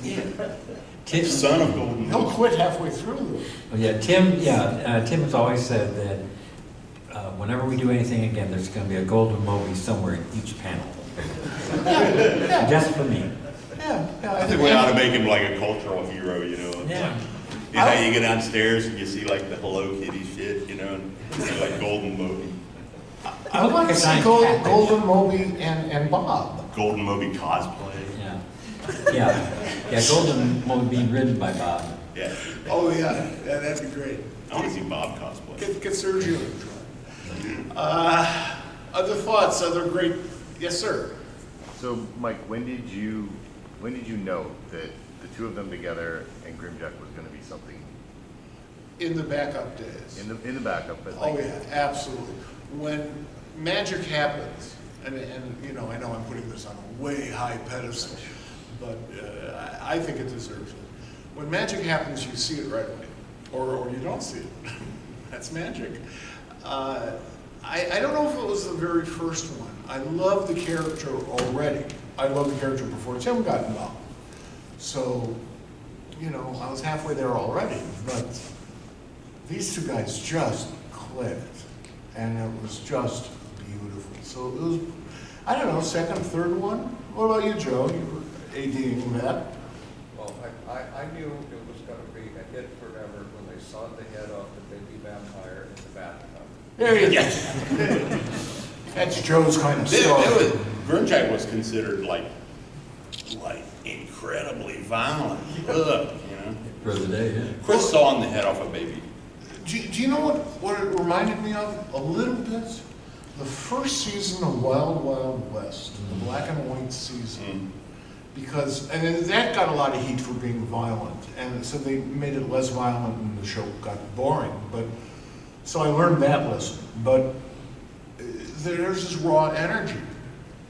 Tim, Son of golden. He'll quit halfway through though. oh, Tim has always said that whenever we do anything again, there's going to be a golden Moby somewhere in each panel. Just for me. Yeah, I think we ought to make him like a cultural hero, you know. Yeah. You know how you get downstairs and you see like the Hello Kitty shit, you know, and you see like Golden Moby. I want to see Golden Moby and Bob. Golden Moby cosplay. Yeah, Golden Moby being ridden by Bob. Yeah. Oh, yeah, that'd be great. I want to see Bob cosplay. Get Sergio to try. Other thoughts, other great, yes, sir. So, Mike, when did you know that the two of them together and Grimjack was going to be something In the backup days. in the backup? But Oh, yeah, absolutely. When magic happens, and you know, I know I'm putting this on a way high pedestal, but I think it deserves it. When magic happens, you see it right away, or you don't see it. That's magic. I don't know if it was the very first one. I love the character already. I love the character before Tim got involved. So, you know, I was halfway there already, but these two guys just clicked, and it was just beautiful. So it was, I don't know, second, third one? What about you, Joe? You were ADing that. Well, I knew it was gonna be a hit forever when they sawed the head off the baby vampire in the bathtub. There you go. That's Joe's kind of story. Grimjack was considered like incredibly violent. Ugh, you know. For the day, yeah. Chris sawing the head off a baby. Do you know what it reminded me of? A little bit? The first season of Wild Wild West, the black and white season. Because, and then that got a lot of heat for being violent, and so they made it less violent and the show got boring. But so I learned that lesson. But there's this raw energy,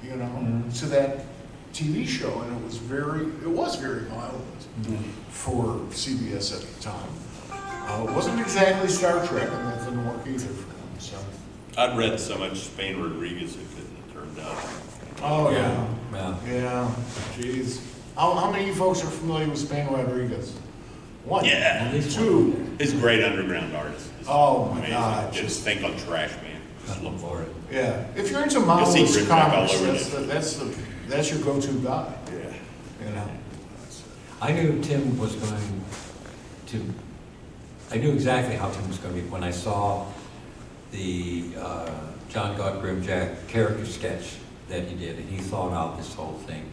you know, to that TV show, and it was very violent for CBS at the time. It wasn't exactly Star Trek, and that didn't work either for them. So. I'd read so much Spain Rodriguez it couldn't have turned out. Oh yeah. Yeah. Jeez. How many of you folks are familiar with Spain Rodriguez? One. Yeah. At least Two. He's a great underground artist. Oh my Amazing. God. Just think on Trash Man. Just look for it. Yeah. If you're into see Maoist Grimjack comics, all over that's your go-to guy. Yeah. You know. I knew Tim was going to, I knew exactly how Tim was going to be when I saw the John God Grimjack character sketch that he did, and he thought out this whole thing.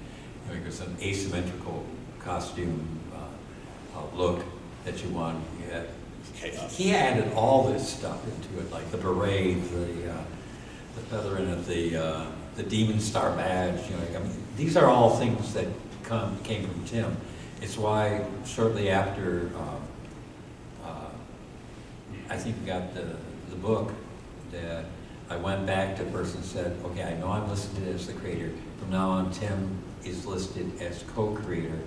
You know, it was an asymmetrical costume look that you want. He added all this stuff into it, like the beret, the feather in it, the Demon Star badge. You know, I mean, these are all things that came from Tim. It's why shortly after I think we got the book, that I went back to the person and said, okay, I know I'm listed as the creator. From now on, Tim is listed as co-creator,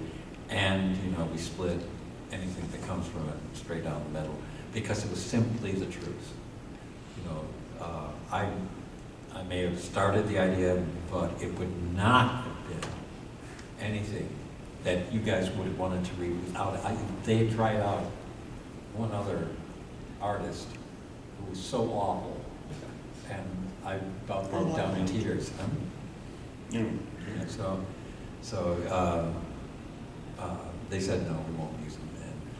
and you know, we split anything that comes from it straight down the middle, because it was simply the truth. You know, I may have started the idea, but it would not have been anything that you guys would have wanted to read without it. They had tried out one other artist who was so awful, and I about broke down in tears. Yeah, so So they said, no, we won't use them.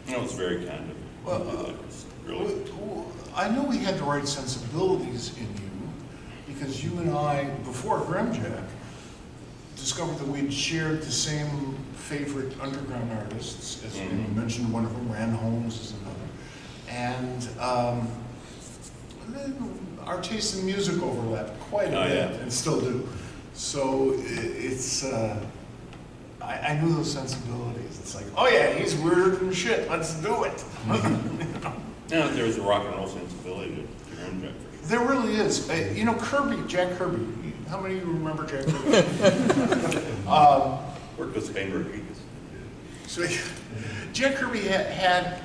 That was very kind of Well, them. Really. I knew we had the right sensibilities in you because you and I, before Grimjack, discovered that we'd shared the same favorite underground artists. As you mentioned, one of them, Rand Holmes, is another. And our tastes in music overlapped quite a bit, and still do. So it's, I knew those sensibilities. It's like, oh yeah, he's weird and shit, let's do it. No, there's a rock and roll sensibility to Grimjack. There really is. You know, Jack Kirby. How many of you remember Jack Kirby? Worked with Spain Rodriguez. So Jack Kirby had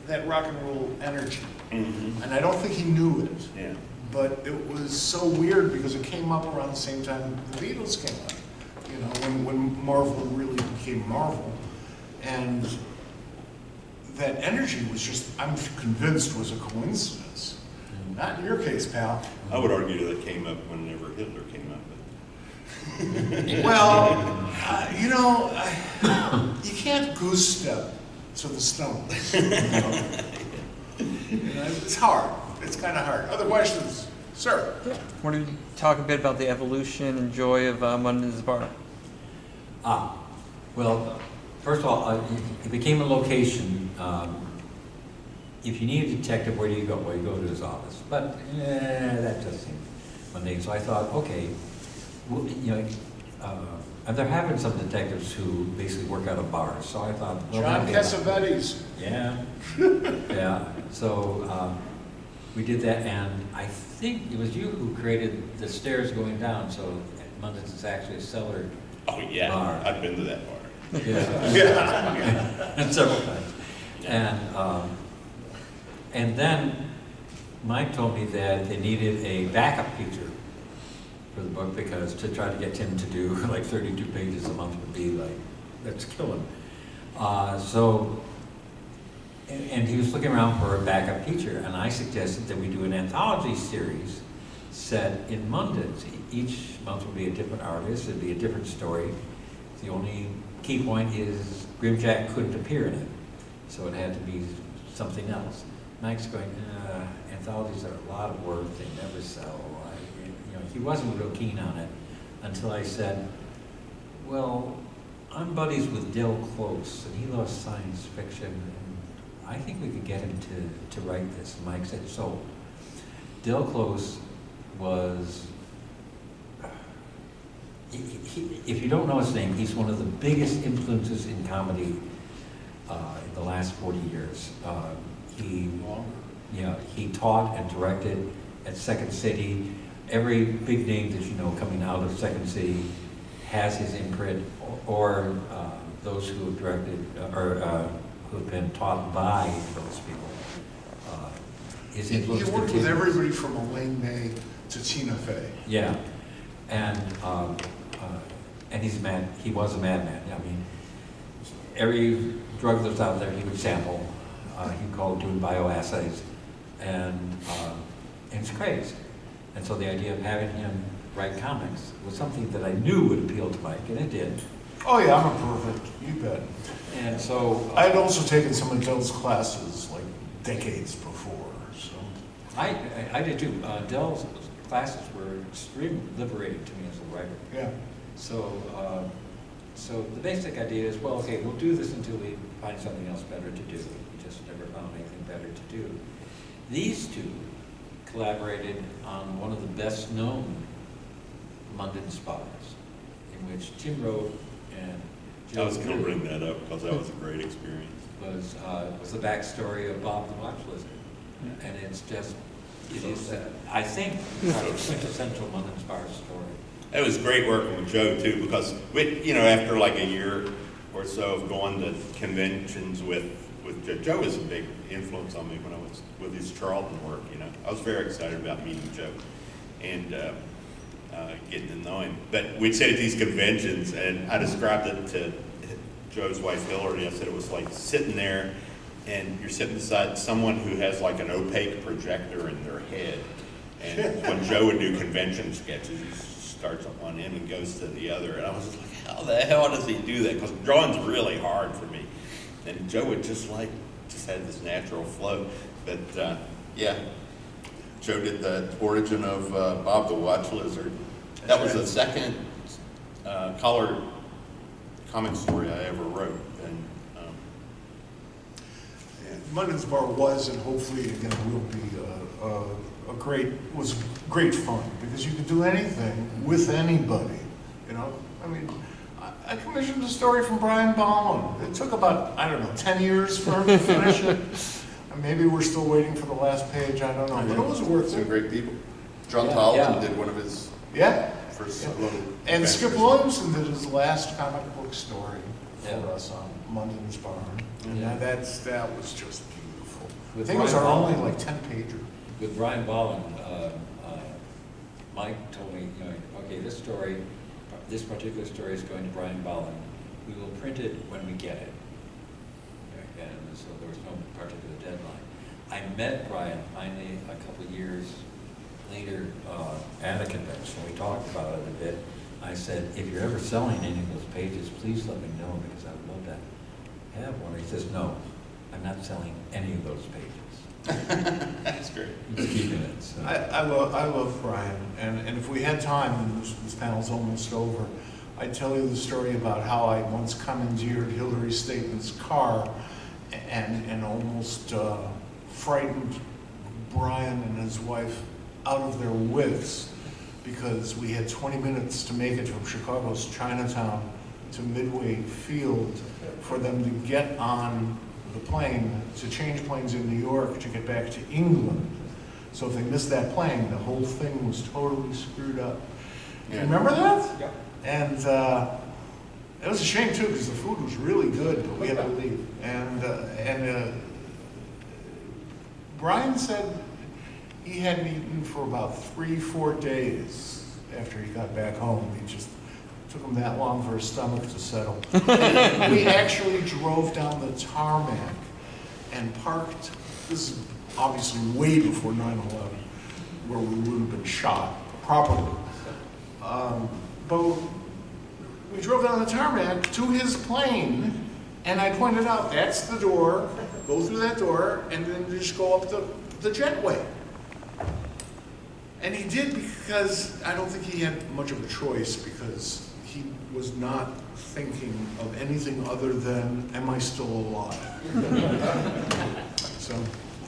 that rock and roll energy, and I don't think he knew it. Yeah. But it was so weird because it came up around the same time the Beatles came up. You know, when Marvel really became Marvel, and that energy was just, I'm convinced, was a coincidence. Not in your case, pal. I would argue that came up whenever Hitler came up. Well, you know, you can't goose step to the Stones. You know? You know, it's hard. It's kind of hard. Other questions? Sir? I wanted to talk a bit about the evolution and joy of Munden's Bar. Well, first of all, it became a location. If you need a detective, where do you go? Well, you go to his office. But that just seemed mundane. So I thought, okay, well, you know, and they're having some detectives who basically work out of bars. So I thought, well, John Cassavetes. Yeah, yeah. So we did that, and I think it was you who created the stairs going down. So Munden's is actually a cellar. Oh yeah, bar. I've been to that bar. Yeah. And several times. And then Mike told me that they needed a backup feature for the book because to try to get Tim to do like 32 pages a month would be like, that's killing. And he was looking around for a backup feature, and I suggested that we do an anthology series set in Munden's. Each month would be a different artist, it'd be a different story. The only key point is Grimjack couldn't appear in it, so it had to be something else. Mike's going, anthologies are a lot of work, they never sell. You know, he wasn't real keen on it until I said, well, I'm buddies with Del Close, and he loves science fiction, and I think we could get him to write this. And Mike said, sold. Del Close was, if you don't know his name, he's one of the biggest influences in comedy in the last 40 years. He taught and directed at Second City. Every big name that you know coming out of Second City has his imprint, or those who have directed or who have been taught by those people. His influence He worked continues. with everybody from Elaine May to Tina Fey. Yeah, and he's mad. He was a madman. I mean, every drug that's out there, he would sample. He called doing bioassays, and it's crazy. And so the idea of having him write comics was something that I knew would appeal to Mike, and it did. Oh yeah, I'm a perfect, you bet. And so I had also taken some of Dell's classes like decades before, so. I did too. Dell's classes were extremely liberating to me as a writer. Yeah. So, so the basic idea is, well, okay, we'll do this until we find something else better to do. We just never found anything better to do. These two collaborated on one of the best-known London bars, in which Tim wrote and I was going to bring that up because that was a great experience. Was the backstory of Bob the Watch Lizard, and it's just, it is, I think, kind of quintessential London bar story. It was great working with Joe too, because after like a year or so of going to conventions with Joe was a big influence on me when I was with his Charlton work. I was very excited about meeting Joe and getting to know him. But we'd sit at these conventions, and I described it to Joe's wife Hillary. I said it was like sitting there, and you're sitting beside someone who has like an opaque projector in their head. And when Joe would do convention sketches, he's starts on one end and goes to the other. And I was like, how the hell does he do that? Because drawing's really hard for me. And Joe would just had this natural flow. But yeah, Joe did the origin of Bob the Watch Lizard. That was the second colored comic story I ever wrote. And Munden's Bar was, and hopefully again will be, was great fun, because you could do anything with anybody, you know? I mean, I commissioned a story from Brian Ballin. It took about, I don't know, 10 years for him to finish it. And maybe we're still waiting for the last page, I don't know, but it was worth Some it. great people. John Holland did one of his first little And Skip adventures. Williamson did his last comic book story for us on Munden's Barn. And that was just beautiful. With I think it was Brian our only Ballin. like 10-pager. With Brian Ballin, Mike told me, you know, okay, this particular story is going to Brian Ballin. We will print it when we get it. And so there was no particular deadline. I met Brian finally a couple of years later at a convention. We talked about it a bit. I said, if you're ever selling any of those pages, please let me know, because I would love to have one. He says, no, I'm not selling any of those pages. that's great. He's keeping it. So. I love Brian, and if we had time, and this panel's almost over, I'd tell you the story about how I once commandeered Hillary Staten's car and almost frightened Brian and his wife out of their wits, because we had 20 minutes to make it from Chicago's Chinatown to Midway Field for them to get on the plane to change planes in New York to get back to England. So if they missed that plane, the whole thing was totally screwed up. Do you remember that? Yeah. And it was a shame too, because the food was really good, but we had to leave. And Brian said he hadn't eaten for about 3-4 days after he got back home. He just took him that long for his stomach to settle. And we actually drove down the tarmac and parked. This is obviously way before 9/11, where we would have been shot properly. But we drove down the tarmac to his plane, and I pointed out, that's the door, go through that door, and then just go up the jetway. And he did, because I don't think he had much of a choice, because he was not thinking of anything other than, am I still alive? So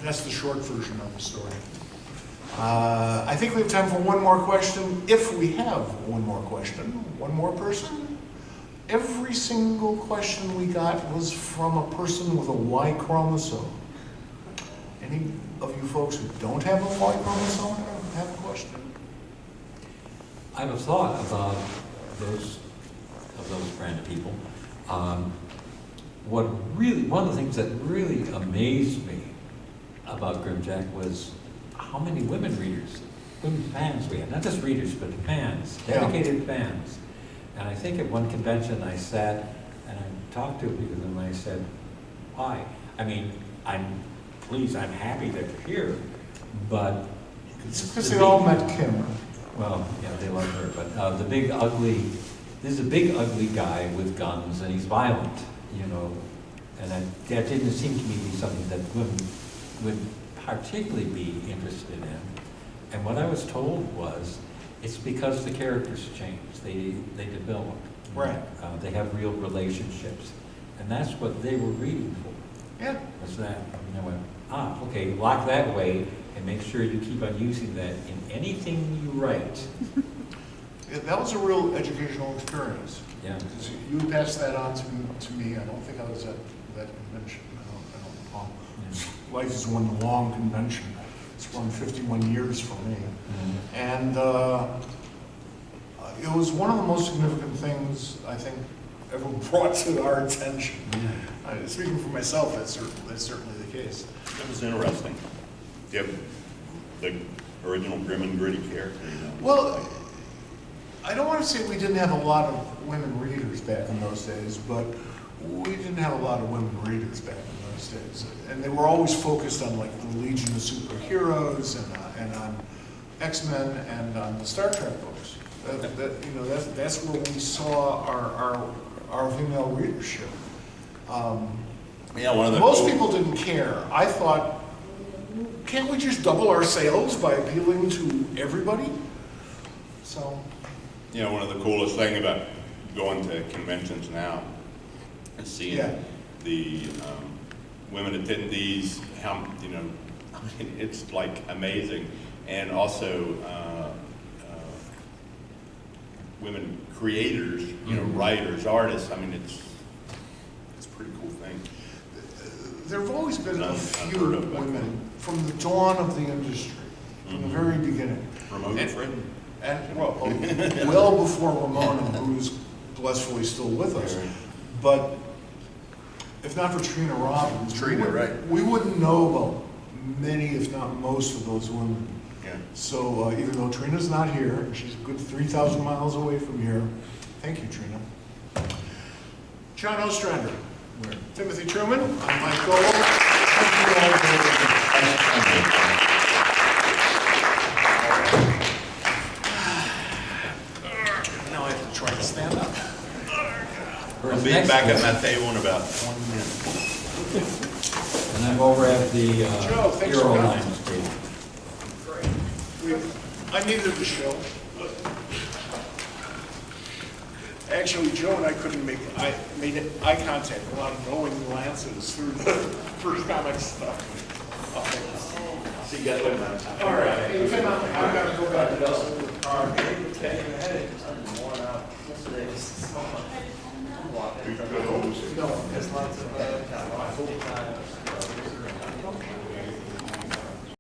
that's the short version of the story. I think we have time for one more question, if we have one more question. One more person? Every single question we got was from a person with a Y chromosome. Any of you folks who don't have a Y chromosome have a question? I have a thought about those brand of people. One of the things that really amazed me about Grimjack was how many women fans we had. Not just readers, but fans, dedicated fans. And I think at one convention I sat and I talked to people and I said, why? I mean, I'm happy that you're here, but... It's because they all met Kim. Well, yeah, they love her, but this is a big ugly guy with guns, and he's violent, you know, and that didn't seem to me to be something that women would particularly be interested in. And what I was told was, it's because the characters change, they develop. Right. They have real relationships, and that's what they were reading for. Yeah. Was that, and I went, okay, lock that away, and make sure you keep on using that in anything you write. Yeah, that was a real educational experience. Yeah. Because you passed that on to me. I don't think I was at that convention. I don't recall. Yeah. Life is one long convention. It's run 51 years for me. Mm-hmm. And it was one of the most significant things I think ever brought to our attention. Yeah. Speaking for myself, that's certainly the case. It was interesting. Yep. The original grim and gritty character, you know. Well, I don't want to say we didn't have a lot of women readers back in those days, but we didn't have a lot of women readers back in those days. And they were always focused on like the Legion of Superheroes and on X-Men and on the Star Trek books. That's where we saw our female readership. Yeah, one of the Most cool- people didn't care. I thought, can't we just double our sales by appealing to everybody? So. One of the coolest thing about going to conventions now is seeing the women attendees. How it's like amazing, and also women creators, writers, artists. I mean, it's a pretty cool thing. There have always been a few women from the dawn of the industry, from the very beginning. Ramona Friend. And well before Ramona, who's blissfully still with us. But if not for Trina Robbins, we wouldn't know about many, if not most, of those women. Yeah. So even though Trina's not here, she's a good 3,000 miles away from here. Thank you, Trina. John Ostrander. Timothy Truman. I'm Mike Gold. Thank you all very much. Now I have to try to stand up. I'll be back at my table in about 1 minute. And I'm over at the Joe, thanks Euro for coming. Lines table. I needed the show. Actually, Joe and I couldn't make eye contact without knowing Lance's through the first comic stuff. See you guys later. All right. Hey, I've got to go back to the car.